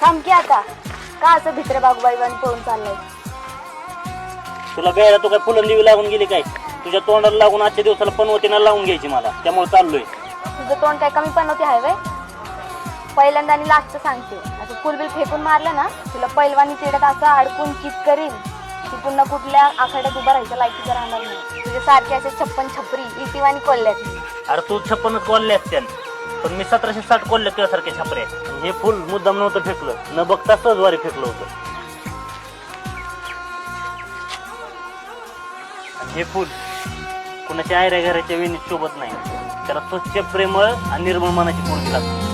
थांब की आता का असं भित्रे बागूबाईवानी पळून चाललंय? तुला बेळा तू काय फुलंदिवी लागून गेली काय? तुझ्या तोंडाला लागून आजच्या दिवसाला पनवतीनं लावून घ्यायची मला, त्यामुळे चाललोय. तुझं तोंड काय कमी पनवती आहे वय? पहिल्यांदा आणि लास्टचं सांगते, असं फुलबिल फेकून मारलं ना तुला पैलवानी चिडत असं अडकून चित करील की पुन्हा कुठल्या आखाड्यात उभं राहायचं लायकीचं राहणार नाही. तुझे सारखे असे 56 छपरी इटिवानी कोल्ह्यात. अरे तू 56 कोल्हे असते, पण मी 1760 कोल्हे तुझ्यासारखे छापरे. हे फुल मुद्दाम नव्हतं फेकलं, न बघता सहजवारी फेकलं होतं. हे फुल कुणाच्या आयऱ्या घराच्या वेणीत शोभत नाही. त्याला स्वच्छ प्रेमळ आणि निर्मळ मनाची पोरगी लागते.